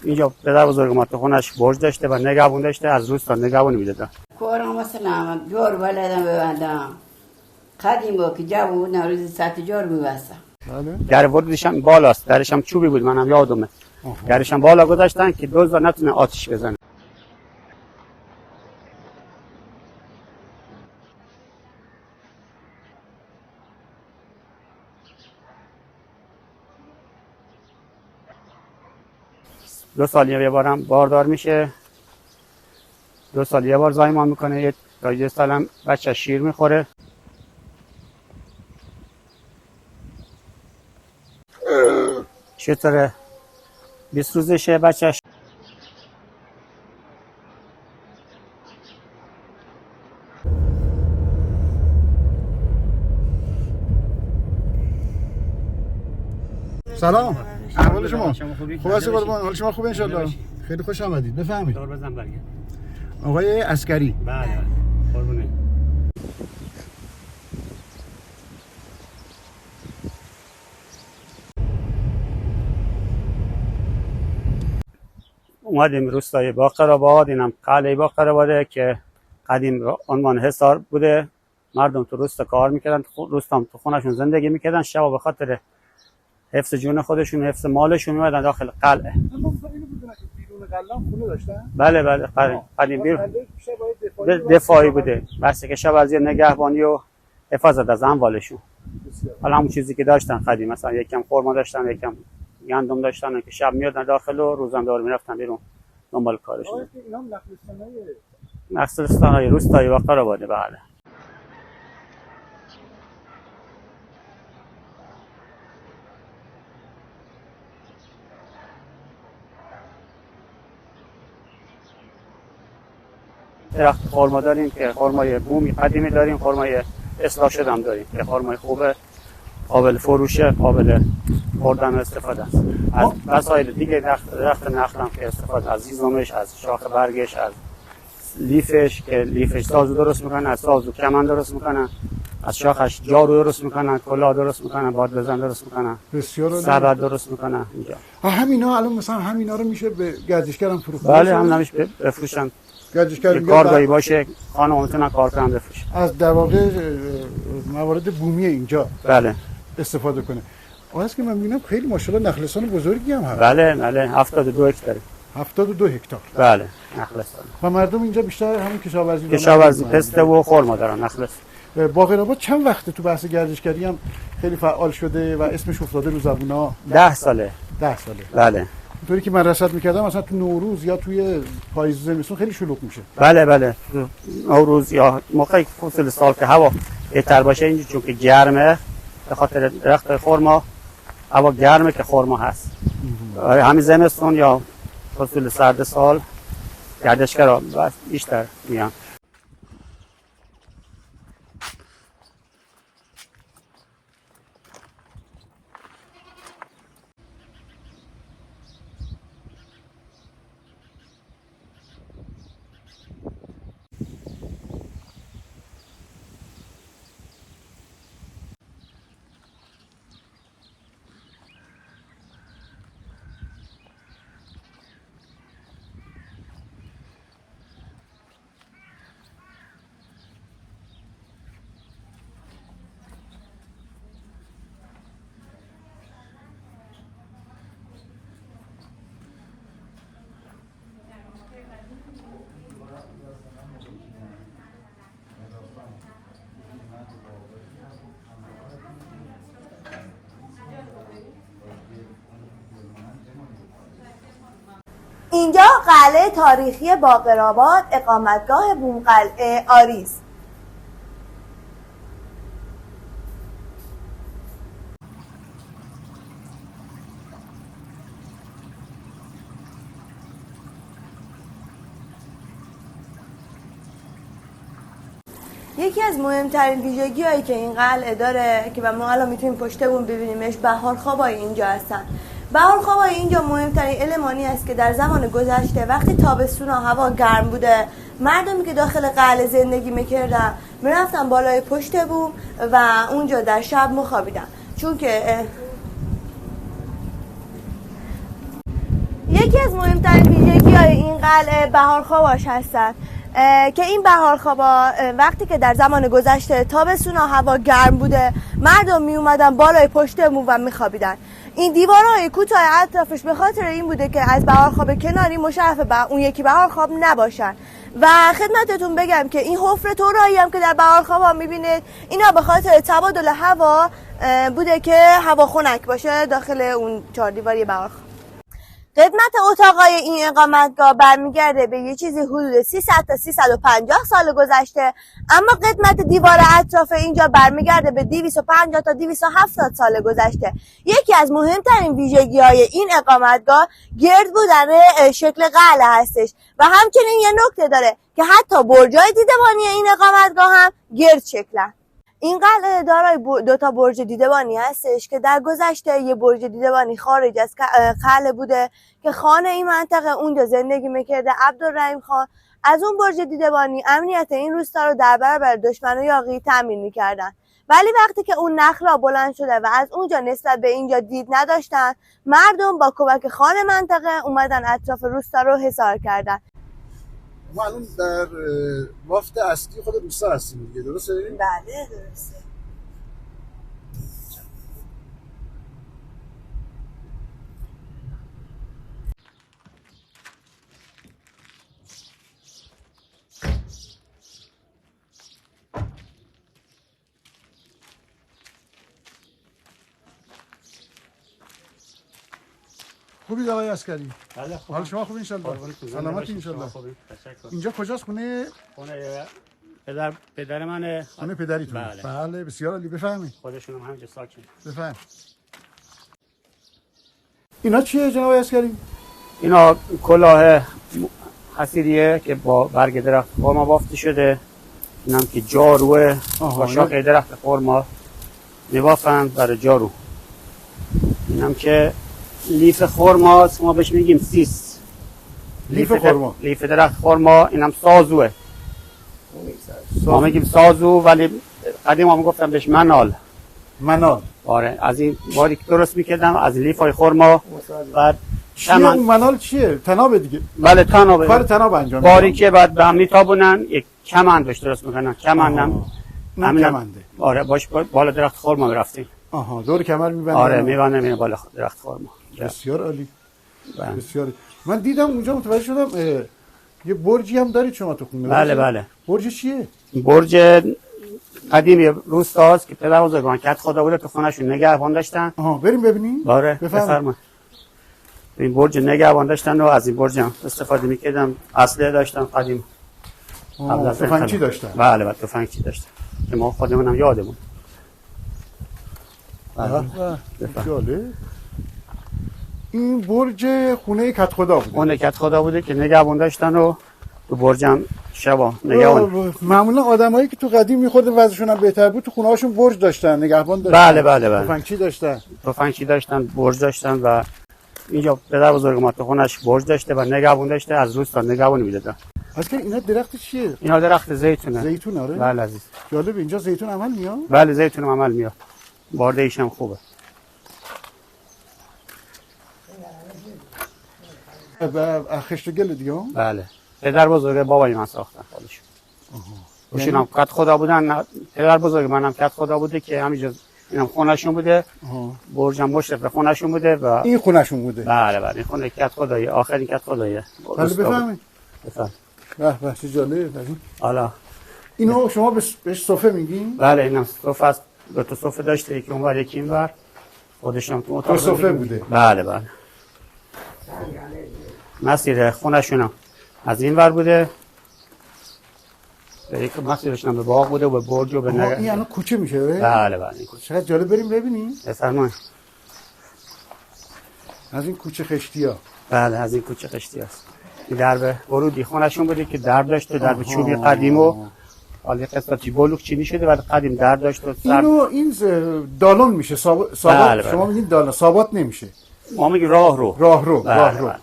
اینجا پدر بزرگ ما تو خونش برج داشته و نگهبون داشته، از روستا نگهبونی میدادن. کارم مثلا جار بلدم ببندم. قدیم با که جوون روزی ساعت جار می‌بستم. در ورودش هم بالاست، درش هم چوبی بود، منم یادمه. درش هم بالا گذاشتن که دزد نتونه آتش بزنه. دو سال یه بارم باردار میشه، 2 سال یه بار زایمان میکنه، تا یه سالم بچه شیر میخوره. چطوره 20 روزشه بچهش. سلام، احوال شما خوب است قربان؟ حال شما خوبه ان شاء الله؟ خیلی خوش آمدید. بفهمید. دور بزن برگرد. آقای عسکری. بله قربونه. اومدیم روستای باقرآباد، اینم قلعه باقرآباده که قدیم عنوان حصار بوده. مردم تو روستا کار میکردن، روستام تو خونشون زندگی میکردن، شبا به خاطر حفظ جون خودشون، حفظ مالشون میمدن داخل قلعه. خونه داشتن؟ بله قدیم بیرون دفاعی بوده، بس که شب از نگهبانی و حفاظت از اموالشون. حالا همون چیزی که داشتن قدیم، مثلا یکم خرما داشتن، یکم گندم داشتن که شب میادن داخل و روزم دور میرفتن بیرون دنبال کارشون. اینا نخلستانای روستایی باقرآباده. بله. درخت خرما داریم که خرمای بومی قدیمی داریم، خرمای اصلاح شده هم داریم که خرمای خوبه، قابل فروشه، قابل خوردن و استفاده است. از وسایل دیگه درخت نخل هم که استفاده از زیزومش، از شاخ برگش، از لیفش که لیفش سازو درست میکنن، از سازو کمن درست میکنن، از شاخش جارو درست میکنن، کلاه درست میکنن، باد بزن درست میکنن، بسیار سبد درست میکنن. اینجا همینا الان مثلا همینا رو میشه به گردشگرم فروخت. بله هم نمیشه بفروشن. گردشگر کارگاهی باشه خانم میتونن کار کنن بفروشن. از در واقع موارد بومی اینجا بله استفاده کنه. آخه که من میبینم خیلی ماشاءالله نخلستان بزرگی هم هست. بله 72 هکتار. 72 هکتار. بله نخلستان. و مردم اینجا بیشتر همین کشاورزی پسته و خرما دارن. نخلست باقرآباد چند وقته تو بحث گردشگری هم خیلی فعال شده و اسمش افتاده رو زبونا؟ 10 ساله. 10 ساله. بله. اینطوری که من رصد میکردم مثلا تو نوروز یا توی پاییز زمستون خیلی شلوغ میشه. بله نوروز یا موقعی فصل سال که هوا بهتر باشه، اینجا چون که گرمه به خاطر درخت خرما، هوا گرمه که خرما هست. همین زمستون یا فصل سرد سال گردشگرا بیشتر میان. اینجا قلعه تاریخی باقرآباد، اقامتگاه بومقلعه آریس. یکی از مهمترین ویژگی هایی که این قلعه داره که ما الان میتونیم پشت بوم ببینیمش، بهارخوابای اینجا هستن. بهارخوابای اینجا مهمترین المانی است که در زمان گذشته وقتی تابستون و هوا گرم بوده، مردمی که داخل قلعه زندگی میکردن میرفتن بالای پشت بوم و اونجا در شب میخوابیدن، چون که یکی یکی از مهمترین ویژگی‌های این قلعه بهارخواباش هستن که این بهارخوابا وقتی که در زمان گذشته تابستون هوا گرم بوده مردم می اومدن بالای پشت مو و میخوابیدن. این دیوارهای کوتاه اطرافش به خاطر این بوده که از بهارخواب کناری مشرف به اون یکی بهارخواب نباشن. و خدمتتون بگم که این حفره طورایی هم که در بهارخوابا میبینید اینا به خاطر تبادل هوا بوده که هوا خنک باشه داخل اون چهار دیواری بهارخواب. خدمت اتاقای این اقامتگاه برمیگرده به یه چیزی حدود 300 تا 350 سال گذشته، اما خدمت دیوار اطراف اینجا برمیگرده به 250 تا 270 سال گذشته. یکی از مهمترین ویژگی‌های این اقامتگاه گرد بودن شکل قلعه هستش و همچنین یه نکته داره که حتی برج‌های دیدبانی این اقامتگاه هم گرد شکلن. این قلعه دارای 2 برج دیدبانی هستش که در گذشته یه برج دیدبانی خارج از قلعه بوده که خان این منطقه اونجا زندگی میکرده عبدالرحیم خان. از اون برج دیدبانی امنیت این روستا رو در برابر دشمن یاغی تامین میکردن، ولی وقتی که اون نخلا بلند شده و از اونجا نسبت به اینجا دید نداشتن، مردم با کمک خان منطقه اومدن اطراف روستا رو حصار کردن. ما الان در بافت اصلی خود روستا هستیم دیگه، درسته؟ بله درسته. خوبی آقای عسکری؟ بله حال شما خوب ان شاء الله؟ سلامتی ان شاء الله. اینجا کجاست؟ خونه پدر منه. خونه پدریتون؟ بله بسیار عالی. بفرمایید. خودشون هم همینجا ساکن. بفرمایید. اینا چیه جناب عسکری؟ اینا کلاه حصیریه که با برگ درخت خرما بافته شده. اینم که جاروه با شاخه درخت خرما میبافند برای جارو. اینم که لیف خرماست، ما بهش میگیم سیس. لیف خرما. لیف درخت خرما. اینم سازوه. ما میگیم سازو ولی قدیم ما میگفتن بهش منال. منال. آره از این باری که درست میکردم از لیفای خرما. بعد چیه اون منال چیه؟ تناب دیگه. بله تناب. کار تناب انجام باری که بعد به هم میتابونن یک کمند بهش درست میکنن. کمندم کمنده. آره باش بالا درخت خرما میرفتیم. آها دور کمر میبندن. آره میبندن بالا درخت خرما. بسیار عالی. بسیار. من دیدم اونجا متوجه شدم یه برجی هم دارید شما تو خونه. بله بله. برج چیه؟ برج قدیمی روستاست که پدر بزرگان کت خدا بوده تو خونه‌شون نگهبان داشتن. آها بریم ببینیم. آره بفرمایید. این برج نگهبان داشتن و از این برج هم استفاده می‌کردن. اسلحه داشتن قدیم. تفنگچی داشتن. بله بله تفنگچی داشتن که ما خودمون هم یادمون. بله. این برج خونه کت خدا بوده. خونه کت خدا بوده که نگهبان داشتن و تو برج هم شبا نگهبان. معمولا آدمایی که تو قدیم می‌خوردن وضعشون هم بهتر بود تو خونه‌هاشون برج داشتن، نگهبان داشتن. بله بله بله. تفنگچی داشتن. تفنگچی داشتن، برج داشتن و اینجا پدر بزرگ ما تو خونش برج داشته و نگهبان داشته، از روستا نگهبانی میدادن. اصلا اینا درخت چیه؟ اینا درخت زیتونه. زیتون آره. بله عزیز. جالب اینجا زیتون عمل میاد؟ بله زیتون عمل میاد. بارده ایش هم خوبه. خشت و گل دیگه؟ بله. پدر بزرگ بابای من ساختن خودشون. اوشون هم کت خدا بودن. پدر بزرگ منم کت خدا بوده که همینجا اینم خونه‌شون بوده. برج هم مشرف خونه‌شون بوده و این خونه‌شون بوده. بله بله این خونه کت خدایی آخرین کت خداییه. بله بفهمید. بفهم. به چه جالب. حالا اینو شما بهش صفه میگین؟ بله اینم صفه است. دو تا صفه داشته یکی اونور یکی اینور. خودشون تو اتاق صفه بوده. بله بله. مسیر خونه‌شون از این ور بوده. یک مسیرشون به باغ بوده و به برج و به این الان کوچه میشه؟ بله بله. چقدر جالب بریم ببینیم. بفرمایید. از این کوچه خشتی‌ها. بله از این کوچه خشتی است. این درب ورودی خونه‌شون بوده که درب داشته، درب چوبی قدیم و حالا قسمتی بلوک چینی شده و قدیم درب داشت و این دالون میشه ثابت. بله شما میگین دالون ثابت نمیشه. ما میگیم راهرو. راهرو. بله.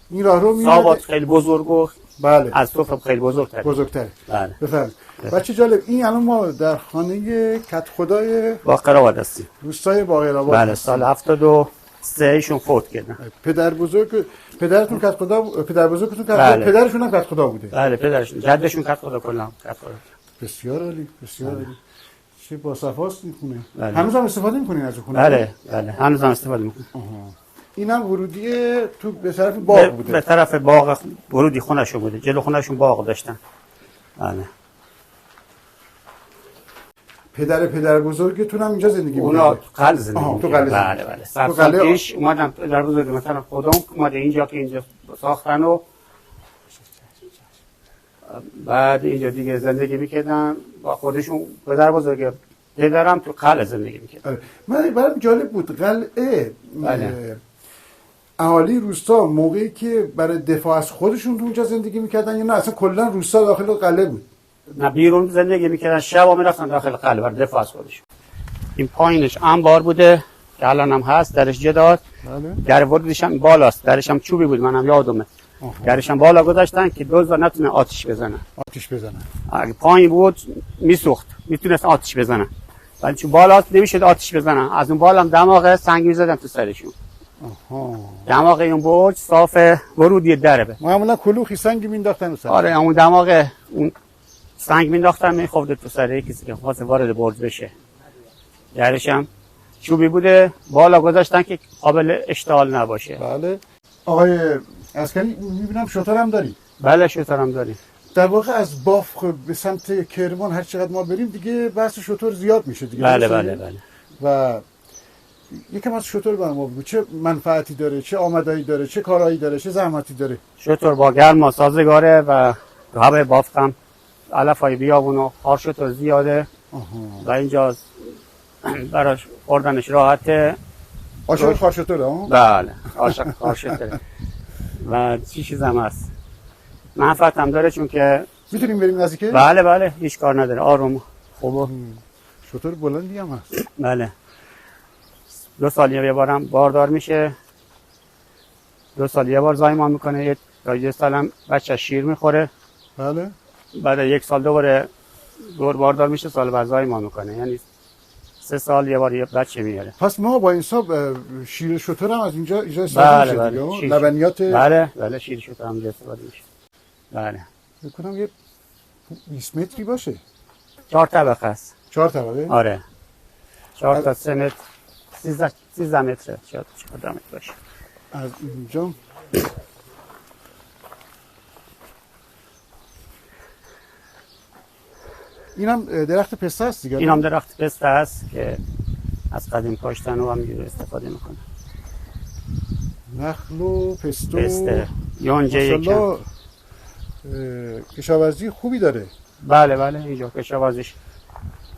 این راهرو میاد. ثابت خیلی بزرگ و بله. از صفه خیلی بزرگتره. بله. بفرمایید. بچه جالب این الان ما در خانه کت خدای باقرآباد هستیم. روستای باقرآباد. بله سال 73 ایشون فوت کردن. پدر بزرگ پدرتون کت خدا پدر بزرگتون کت خدا، بله. پدرشون هم کت خدا بوده. بله پدرشون جدشون کت خدا کلا کت خدا. بسیار عالی، بسیار عالی. چه با صفاست این خونه. بله. هنوز هم استفاده می‌کنین از خونه؟ بله بله هنوز هم استفاده میکنم. اینم ورودی تو به طرف باغ بوده. به طرف باغ ورودی خونه‌شون بوده، جلو خونه‌شون باغ داشتن. بله. پدر بزرگتون هم اینجا زندگی اونا می‌کنه. قلعه زندگی تو می‌کردن. قلعه بله زندگی. بله. صد تو سال قلعه پیش اومدن پدر بزرگ مثلا خودم اومده اینجا که اینجا ساختن و بعد اینجا دیگه زندگی می‌کردن با خودشون. پدر بزرگ پدرم تو قلعه زندگی می‌کرد. آره. من برام جالب بود قلعه بله. اهالی روستا موقعی که برای دفاع از خودشون تو اونجا زندگی می‌کردن یا نه اصلا کلا روستا داخل قلعه بود؟ نه بیرون زندگی می‌کردن، شبا می‌رفتن داخل قلعه برای دفاع از خودشون. این پایینش انبار بوده که الان هم هست، درش جداد. بله. در ورودش هم بالاست، درش هم چوبی بود، منم یادمه. درش هم بالا گذاشتن که دزد نتونه آتش بزنه. آتش بزنن. اگه پایین بود میسوخت، میتونست آتش بزنه. ولی چون بالا نمیشد آتش بزنن. از اون بالا هم دماغ سنگ میزدن تو سرشون. دماغ اون برج صاف ورودی دره. معمولا کلوخی سنگ مینداختن رو سر. آره اون دماغ اون سنگ مینداختن میخورد تو سر کسی که خواست وارد برج بشه. درش هم چوبی بوده، بالا گذاشتن که قابل اشتعال نباشه. بله. آقای عسکری میبینم شتر هم داری. بله شتر هم داریم. در واقع از بافق به سمت کرمان هر چقدر ما بریم دیگه بحث شتر زیاد میشه دیگه. بله بله بله. و یکم از شتر برام بگو چه منفعتی داره، چه آمدایی داره، چه کارایی داره، چه زحمتی داره. شتر با گرما سازگاره و هوای بافق هم علفای بیابون و خار شتر زیاده. و اینجا براش خوردنش راحته. عاشق خار شتر ها؟ بله عاشق خار شتر. و چیزی هم هست منفعت هم داره چون که میتونیم بریم نزدیکه؟ بله بله هیچ کار نداره، آروم خوبه. شتر بلندی هم هست. بله 2 سال یه بارم باردار میشه، 2 سال یه بار زایمان میکنه، یه سال هم بچه شیر میخوره. بله. بعد 1 سال دوباره دور باردار میشه، سال بعد زایمان میکنه، یعنی 3 سال یه بار یه بچه میاره. پس ما با حساب شیر شتر هم از اینجا استفاده میشه بله دیگه. لبنیات بله بله شیر شتر هم اینجا استفاده میشه. بله فکر کنم یه 20 متری باشه. 4 طبقه است. 4 طبقه؟ آره 4 تا 3 متر 13 متره، 14 متر باشه. از اینجا اینم درخت پسته است دیگه. اینم درخت پسته است که از قدیم کاشتن و همینجوری استفاده میکنه. نخل و پسته. پسته یونجه یکم. کشاورزی خوبی داره. بله بله اینجا کشاورزیش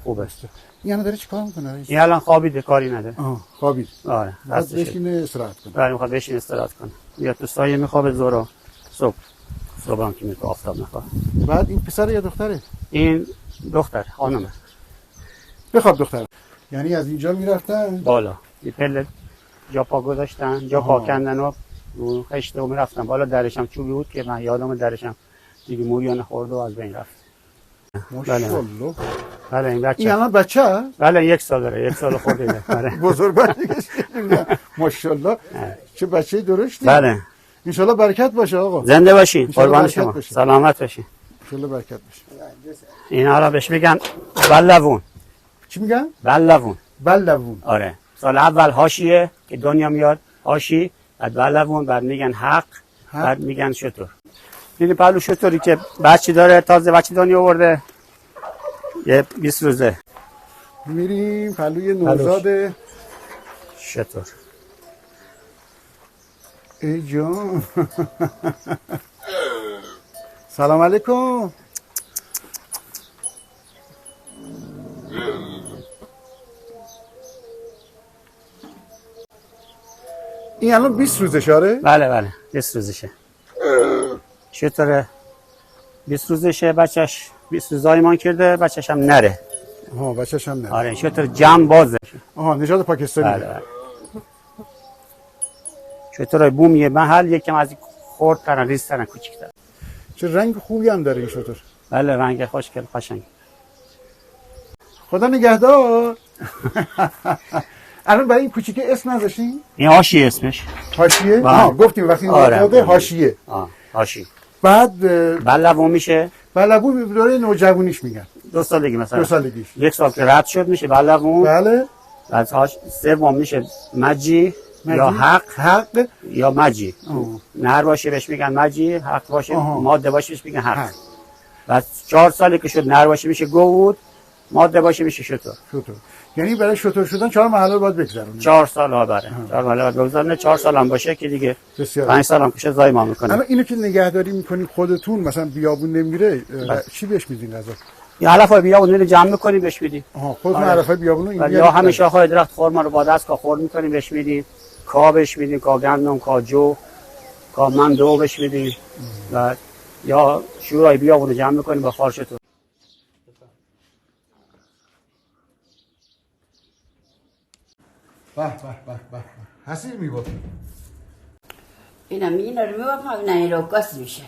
خوب است. این داره چیکار میکنه؟ این الان خوابیده، کاری نداره. خوابید. آره بعد بشینه استراحت کنه. بله میخواد بشینه استراحت کنه. یا تو سایه میخوابه ظهر صبح هم که میره آفتاب میخواد. بعد این پسر یا دختره؟ این دختر خانمه. بخواب دختر. یعنی از اینجا میرفتن بالا یه پله جا پا گذاشتن، جا پا کندن و رو خشته و میرفتن بالا. درش هم چوبی بود که من یادم درش هم دیگه موریانه خورد و از بین رفت. ماشاءالله. بله این بچه. این الان بچه هست؟ بله 1 سال داره، 1 سال خورده. بله بزرگ ماشاءالله. چه بچه درشتی. بله ان شاء الله برکت باشه آقا. زنده باشین، قربان شما، سلامت باشین. ان شاء الله برکت باشه. اینا را بهش میگن بلوون. چی میگن؟ بلوون. بلوون. آره سال اول حاشیه که دنیا میاد حاشی، بعد بلوون، بعد میگن حق، بعد میگن شتر. دیدی پهلو شتری که بچه داره، تازه بچه دنیا آورده، یه 20 روزه. میریم پهلوی نوزاد شتر. ای جان. سلام علیکم. این الان 20 روزشه آره؟ بله بله 20 روزشه. شتر 20 روزشه، بچهش 20 روز زایمان کرده، بچهش هم نره. بچهش هم نره. آره شتر جمع بازه. نژاد پاکستانی. بله بله. شترهای بومی محل یکم از خردترن، ریزترن، کوچیک‌ترن. چه رنگ خوبی هم داره این شتر. بله رنگ خوشگل قشنگ. خدا نگهدار. الان برای این کوچیکه اسم نذاشتین؟ این حاشیه اسمش. حاشیه؟ بله. گفتیم وقتی آره. حاشیه. حاشیه. بعد بلبون میشه. بلبون دوره نوجوانیش میگن. 2 سالگی مثلا. 2 سالگیش. 1 سال که رد شد میشه بلبون. بله. بعد سوم میشه مجی یا حق یا مجی. نر باشه بهش میگن مجی، حق باشه ماده باشه بهش میگن حق. بعد 4 سالی که شد نر باشه میشه گود، ماده باشه میشه شتر. یعنی برای شتر شدن 4 مرحله باید بگذرونید. 4 سال ها بره. 4 مرحله باید بگذرونه. 4 سال هم باشه که دیگه 5 سال هم کشه زایمان میکنه. اما اینو که نگهداری میکنید خودتون مثلا بیابون نمیره چی بهش میدین غذا؟ یا علفای بیابون رو جمع میکنیم بهش میدیم. خودتون علفای بیابون رو یا همین شاخهای درخت خرما رو با دست خورد میکنیم بهش میدیم. کا بهش میدیم، کا گندم، کا جو، کا مندو بهش میدیم. و یا شورای بیابون رو جمع میکنیم با خارشتون. به حسیر میبافی. اینا رو میبافم اینا این رو کاس میشه.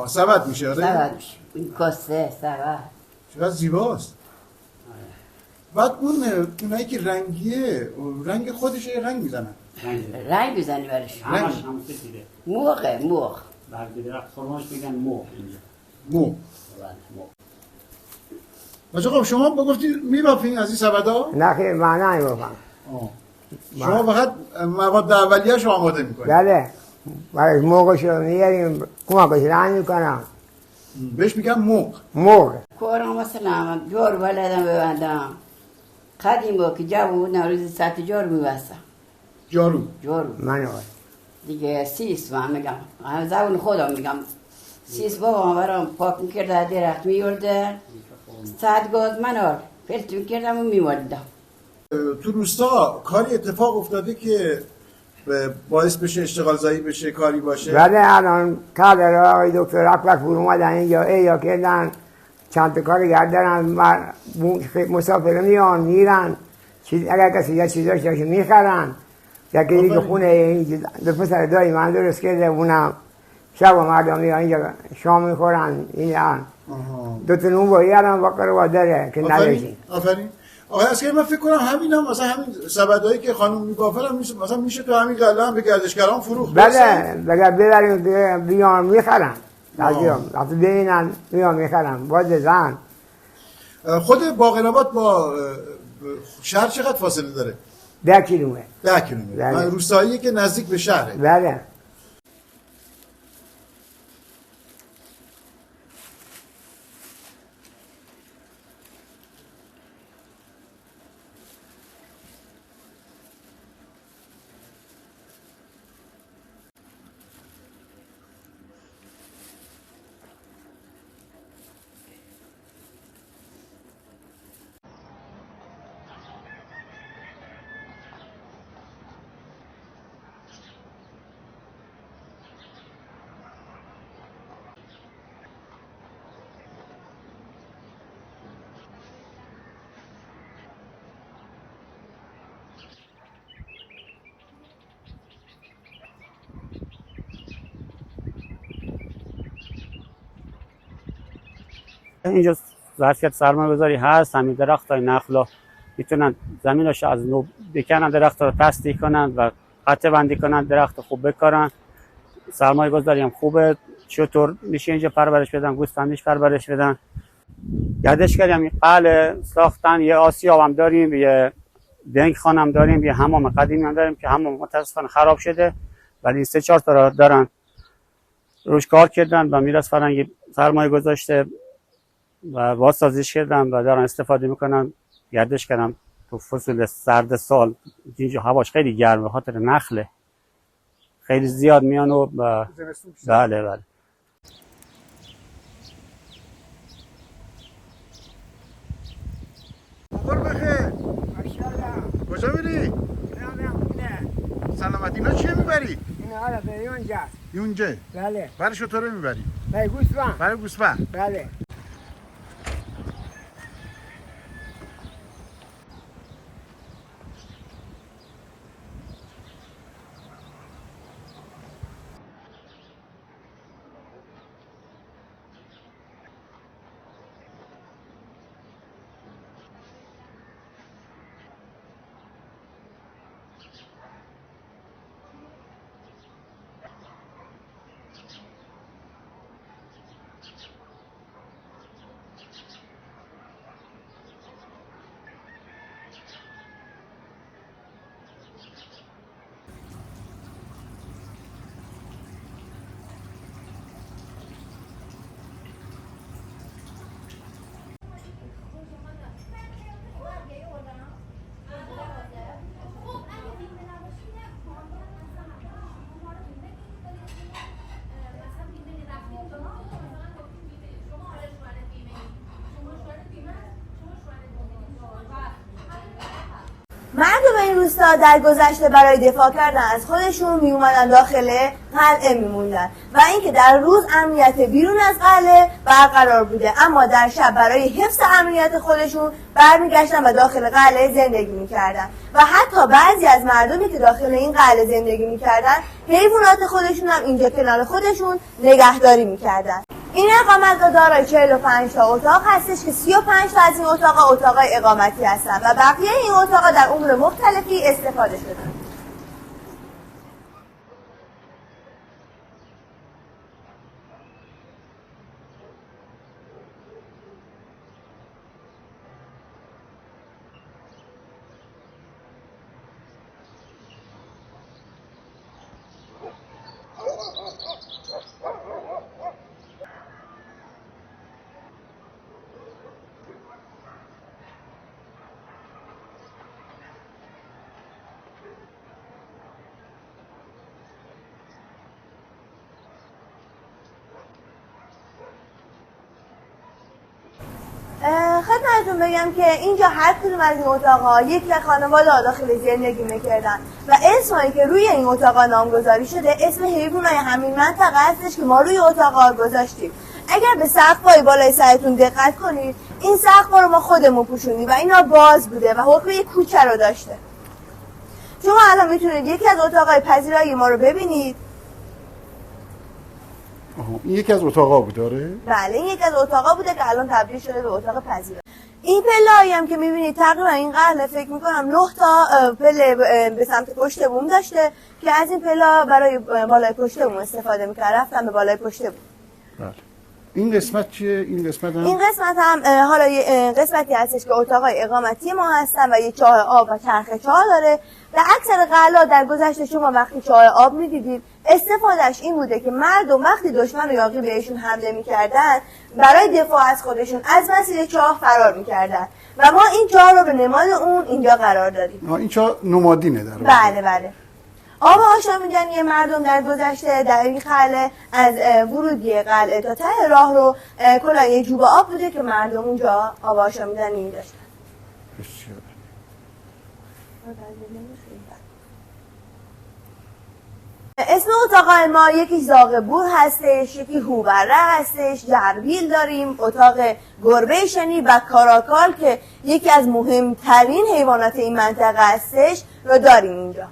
سبد میشه آره؟ سبد میشه. این کاسه سبد. چقدر زیباست. بعد اونایی که رنگیه رنگ خودش رنگ میزنن. رنگ میزنی برش. همش موغ. برگ درخت خرماش میگن موغ اینجا. موغ. آقا شما بگفتی میبافین از این سبدا؟ نه خیلی من نمیبافم. شما فقط مواد اولیه‌اش رو آماده میکنید. بله. برای موغش رو میاریم کمکش رنگ میکنم. بهش میگن موغ. کارم مثلا جار بلدم ببندم. قدیم با که جوون روزی 100 جار میبستم. جارو. من دیگه 30 من میگم. زبون خودم میگم. 30 بابا برام پاک میکرده درخت میورده. 100 گاز منار فلت میکردم و میوردم. تو روستا کاری اتفاق افتاده که باعث بشه اشتغال زایی بشه کاری باشه؟ بله الان کادر آقای دکتر اکبر پور اومدن اینجا یا کردن چند تا کاری گردن مسافر میان میرن اگر کسی یه چیز داشته باشه میخرن یکی دیگه خونه دو پسر دایی من درست کرده اونم شب و مردم میان اینجا شام میخورن این دو تا نون بایی الان باقر و داره که نداشتیم. آفرین. آقای عسکری من فکر کنم همینا مثلا همین سبدایی که خانم میبافن مثلا میشه تو همین قلعه هم به گردشگران فروخت. بله بگه ببریم بیان میخرن. وقتی ببینن بیان میخرن باز زن. خود باقرآباد با شهر چقدر فاصله داره؟ 10 کیلومتر. 10 کیلومتر. بله. روستاییه که نزدیک به شهره. بله. اینجا ظرفیت سرمایه‌گذاری هست. همین درختای نخلا میتونن زمینش از نو بکنن، درخت رو تصدیح کنن و قطع بندی کنن، درخت خوب بکارن. سرمایه‌گذاری هم خوبه. چطور میشه اینجا پرورش بدن، گوسفندیش پرورش بدن. گردشگری هم قلعه ساختن، یه آسیاب هم داریم، یه دنگ خانه هم داریم، یه حمام قدیمی هم داریم که حمام متاسفانه خراب شده ولی 3-4 تا دارن روش کار کردن و میراث فرهنگی سرمایه گذاشته و بازسازیش کردن و دارن استفاده میکنن. گردش کردم تو فصل سرد سال اینجا هواش خیلی گرمه به خاطر نخله خیلی زیاد میان و بله آقا بخیر. کجا میری؟ سلامتی. اینا چیه میبری؟ اینا حالا به یونجا. یونجه؟ بله. برای شطوره میبری؟ برای گوسفند. بله. این روستا در گذشته برای دفاع کردن از خودشون می اومدن داخل قلعه میموندن و اینکه در روز امنیت بیرون از قلعه برقرار بوده، اما در شب برای حفظ امنیت خودشون برمیگشتن و داخل قلعه زندگی میکردن و حتی بعضی از مردمی که داخل این قلعه زندگی میکردن حیوانات خودشون هم اینجا کنار خودشون نگهداری میکردن. این اقامتگاه دارای 45 تا اتاق هستش که 35 تا از این اتاقای اقامتی هستن و بقیه این اتاقا در امور مختلفی استفاده شدن. خدمتتون بگم که اینجا هر کدوم از این اتاق‌ها یک خانواده داخل زندگی می‌کردن و اسمایی که روی این اتاق‌ها نامگذاری شده اسم حیوانات همین منطقه هستش که ما روی اتاق‌ها گذاشتیم. اگر به سقف‌های بالای سرتون دقت کنید، این سقف‌ها رو ما خودمون پوشوندیم و اینا باز بوده و حکم یک کوچه رو داشته. شما الان میتونید یکی از اتاق‌های پذیرایی ما رو ببینید. این یکی از اتاقا بود داره؟ بله، این یکی از اتاقا بوده که الان تبدیل شده به اتاق پذیرایی. این پله‌ای هم که می‌بینید تقریبا این قلعه فکر می‌کنم 9 تا پله به سمت پشت بوم داشته که از این پله برای بالای پشت بوم استفاده می‌کرد. رفتن به بالای پشت بوم. بله. این قسمت چیه؟ این قسمت هم حالا یه قسمتی هستش که اتاقای اقامتی ما هستن و یه چاه آب و چرخ چاه داره. در اکثر قلعه‌ها در گذشته شما وقتی چاه آب می‌دیدید استفادهش این بوده که مردم وقتی دشمن و یاغی بهشون حمله می‌کردن برای دفاع از خودشون از مسیر چاه فرار می‌کردن و ما این چاه رو به نماد اون اینجا قرار دادیم. این چاه نمادینه در بله بله. آب آشامیدنی مردم در گذشته در این قلعه از ورودی قلعه تا ته راه رو کلا یه جوب آب بوده که مردم اونجا آب آشامیدنی داشتن. بسیار. اسم اتاق ما یکی زاغ بور هستش، یکی هوبره هستش، جربیل داریم، اتاق گربه شنی و کاراکال که یکی از مهمترین حیوانات این منطقه هستش رو داریم اینجا.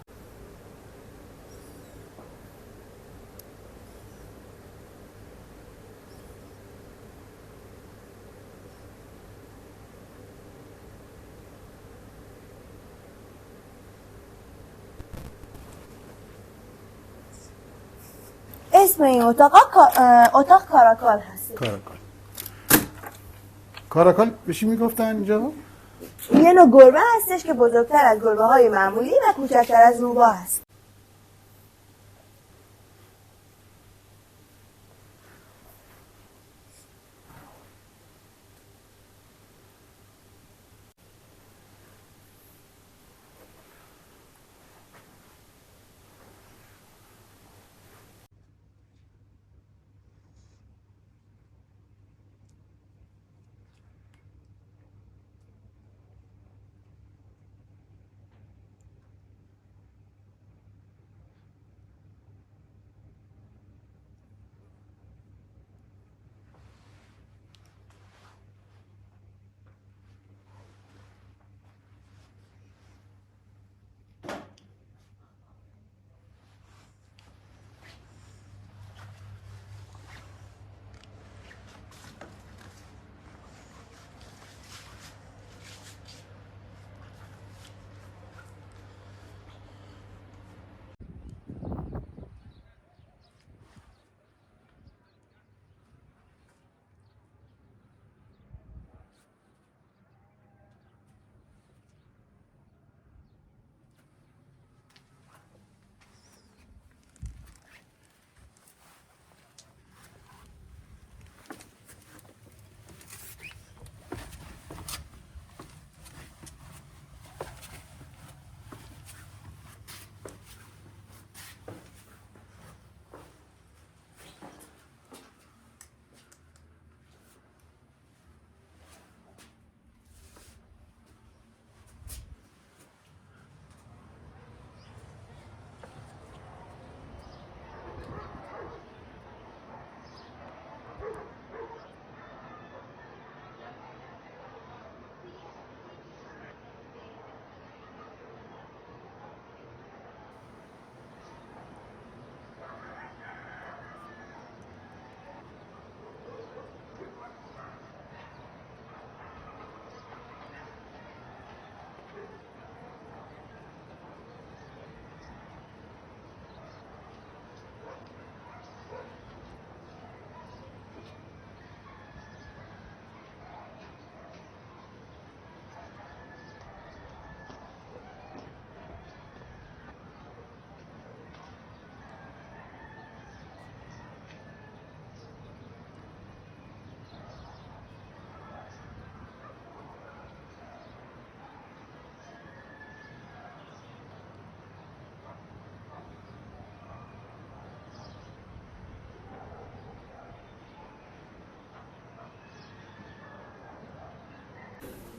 اسم این اتاق کاراکال هست. کاراکال به چی میگفتن اینجا؟ یه نوع گربه هستش که بزرگتر از گربه های معمولی و کوچکتر از روباه هست.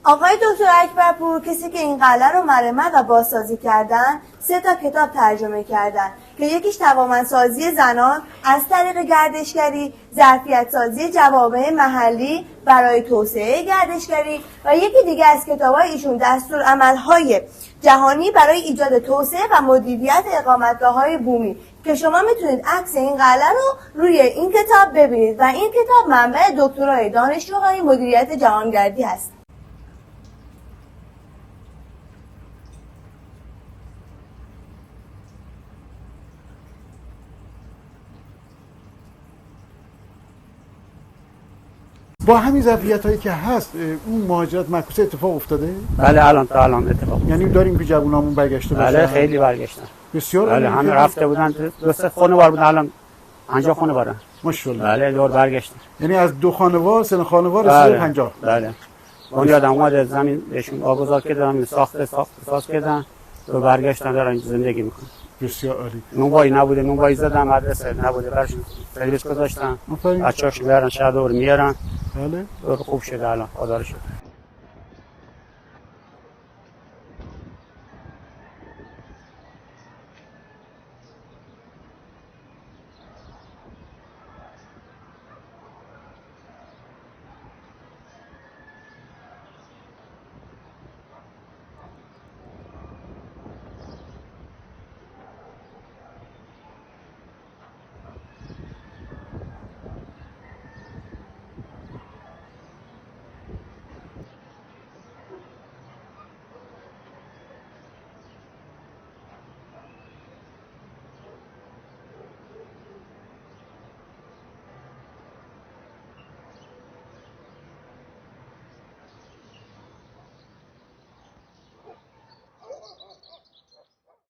آقای دکتر اکبرپور کسی که این قلعه رو مرمت و بازسازی کردن 3 کتاب ترجمه کردن که یکیش توانمندسازی زنان از طریق گردشگری، ظرفیت سازی جوامع محلی برای توسعه گردشگری و یکی دیگه از کتاب‌های ایشون دستورالعمل‌های جهانی برای ایجاد توسعه و مدیریت اقامتگاه‌های بومی که شما میتونید عکس این قلعه رو روی این کتاب ببینید و این کتاب منبع دکترای دانشجوهای مدیریت جهانگردی هست. با همین ظرفیت هایی که هست اون مهاجرت معکوسه اتفاق افتاده؟ بله الان تا الان اتفاق. یعنی داریم که جوونامون برگشته باشن؟ بله خیلی برگشتن. بسیار بله همه رفته بودن 2 خانوار بودن الان 50 خانوار. ماشاءالله. بله دور برگشتن. یعنی از 2 خانوار 3 خانوار رسیده 50. بله. اون یادم اومد زمین بهشون واگذار کردن ساخت کردن و برگشتن دارن زندگی میکنن. بسیار عالی. نونوایی نبوده، نونوایی زدن، مدرسه نبوده، برشون سرویس گذاشتن. بچه‌هاش میارن شهر دور میارن. بله. خوب شده الان خدا رو شکر.